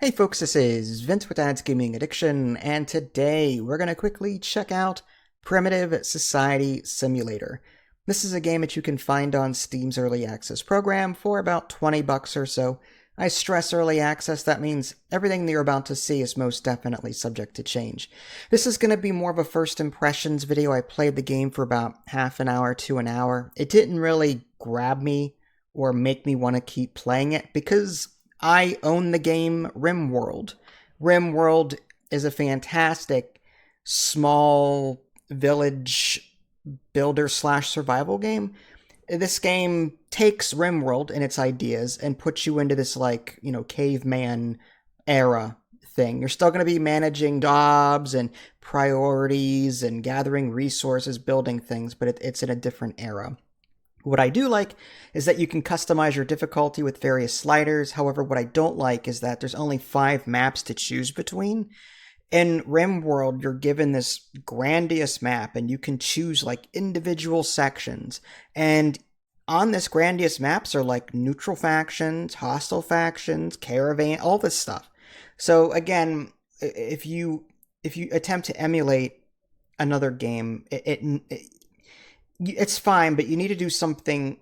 Hey folks, this is Vince with Dad's Gaming Addiction, and today we're going to quickly check out Primitive Society Simulator. This is a game that you can find on Steam's Early Access program for about 20 bucks or so. I stress early access, that means everything that you're about to see is most definitely subject to change. This is going to be more of a first impressions video. I played the game for about half an hour to an hour. It didn't really grab me or make me want to keep playing it because I own the game RimWorld. RimWorld is a fantastic small village builder slash survival game. This game takes RimWorld and its ideas and puts you into this caveman era thing. You're still going to be managing jobs and priorities and gathering resources, building things, but it's in a different era. What I do like is that you can customize your difficulty with various sliders. However, what I don't like is that there's only 5 maps to choose between. In RimWorld, you're given this grandiose map and you can choose like individual sections. And on this grandiose maps are like neutral factions, hostile factions, caravan, all this stuff. So again, if you attempt to emulate another game, it's fine, but you need to do something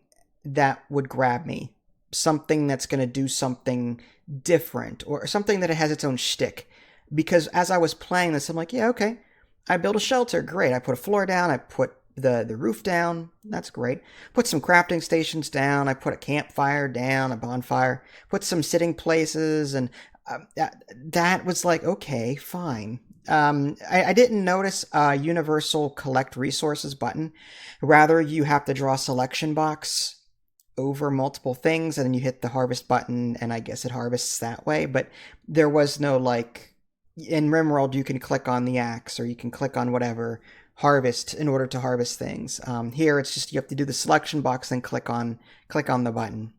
that would grab me. Something that's going to do something different, or something that it has its own shtick. Because as I was playing this, I'm like, yeah, okay. I built a shelter, great. I put a floor down, I put the roof down, that's great. Put some crafting stations down, I put a campfire down, a bonfire, put some sitting places, and that was like, okay, fine. I didn't notice a universal collect resources button. Rather, you have to draw a selection box over multiple things, and then you hit the harvest button, and I guess it harvests that way. But there was no, like, in RimWorld, you can click on the axe, or you can click on whatever, harvest, in order to harvest things. Here, it's just you have to do the selection box, then click on the button.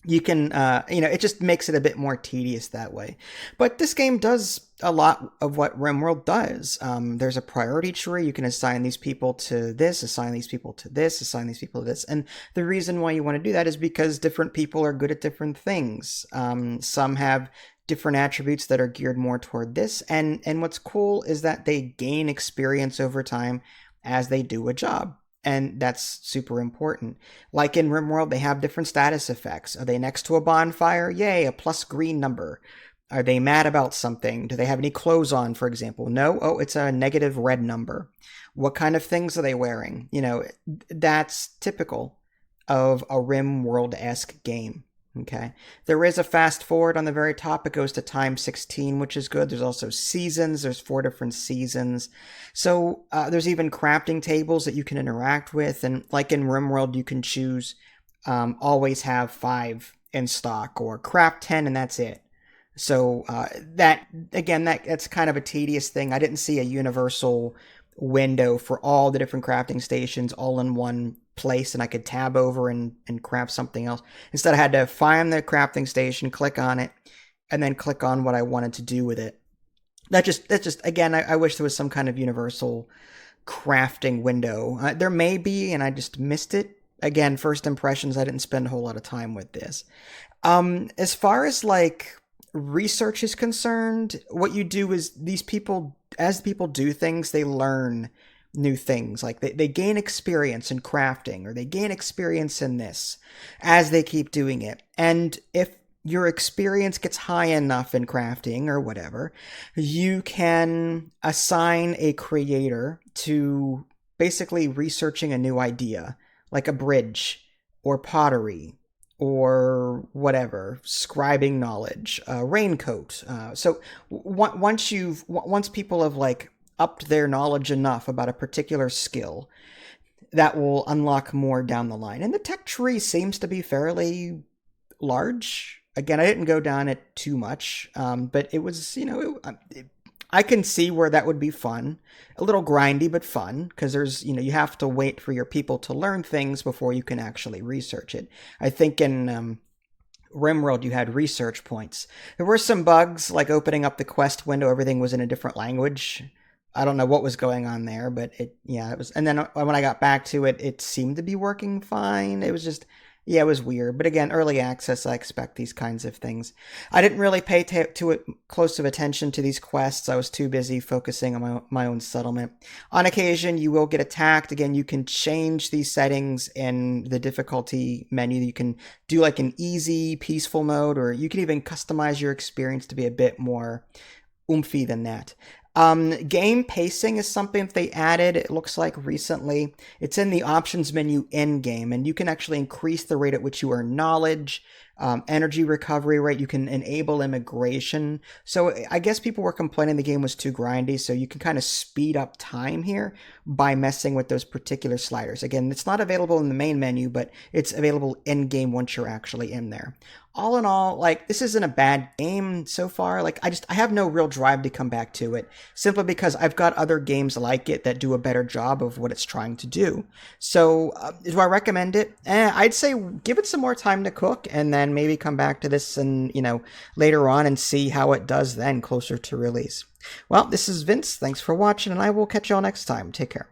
You can, it just makes it a bit more tedious that way. But this game does a lot of what RimWorld does. There's a priority tree. You can assign these people to this, assign these people to this, assign these people to this. And the reason why you want to do that is because different people are good at different things. Some have different attributes that are geared more toward this. And what's cool is that they gain experience over time as they do a job. And that's super important. Like in RimWorld, they have different status effects. Are they next to a bonfire? Yay, a plus green number. Are they mad about something? Do they have any clothes on, for example? No? Oh, it's a negative red number. What kind of things are they wearing? That's typical of a RimWorld-esque game. Okay. There is a fast forward on the very top. It goes to time 16, which is good. There's also seasons. There's 4 different seasons. So there's even crafting tables that you can interact with. And like in RimWorld, you can choose always have 5 in stock, or craft 10 and that's it. So that's kind of a tedious thing. I didn't see a universal window for all the different crafting stations all in one place, and I could tab over and craft something else. Instead, I had to find the crafting station, click on it, and then click on what I wanted to do with it. That's just again, I wish there was some kind of universal crafting window. There may be, and I just missed it. Again, first impressions, I didn't spend a whole lot of time with this. As far as like research is concerned, what you do is as people do things, they learn new things. Like they gain experience in crafting, or they gain experience in this as they keep doing it. And if your experience gets high enough in crafting or whatever, you can assign a creator to basically researching a new idea, like a bridge or pottery or whatever, scribing knowledge, raincoat. So once people have like upped their knowledge enough about a particular skill, that will unlock more down the line. And the tech tree seems to be fairly large. Again, I didn't go down it too much, but it was, I can see where that would be fun. A little grindy, but fun, because there's, you have to wait for your people to learn things before you can actually research it. I think in RimWorld, you had research points. There were some bugs, like opening up the quest window, everything was in a different language. I don't know what was going on there, but it was. And then when I got back to it, it seemed to be working fine. It was just Yeah, it was weird. But again, early access, I expect these kinds of things. I didn't really pay to it close of attention to these quests. I was too busy focusing on my own settlement. On occasion, you will get attacked. Again, you can change these settings in the difficulty menu. You can do like an easy, peaceful mode, or you can even customize your experience to be a bit more oomphy than that. Game pacing is something that they added, it looks like recently. It's in the options menu in game, and you can actually increase the rate at which you earn knowledge, energy recovery rate. You can enable immigration. So I guess people were complaining the game was too grindy, so you can kind of speed up time here by messing with those particular sliders. Again, it's not available in the main menu, but it's available in game once you're actually in there. All in all, like, this isn't a bad game so far. Like, I have no real drive to come back to it, simply because I've got other games like it that do a better job of what it's trying to do. So, do I recommend it? I'd say give it some more time to cook, and then maybe come back to this and, later on and see how it does then, closer to release. Well, this is Vince. Thanks for watching, and I will catch y'all next time. Take care.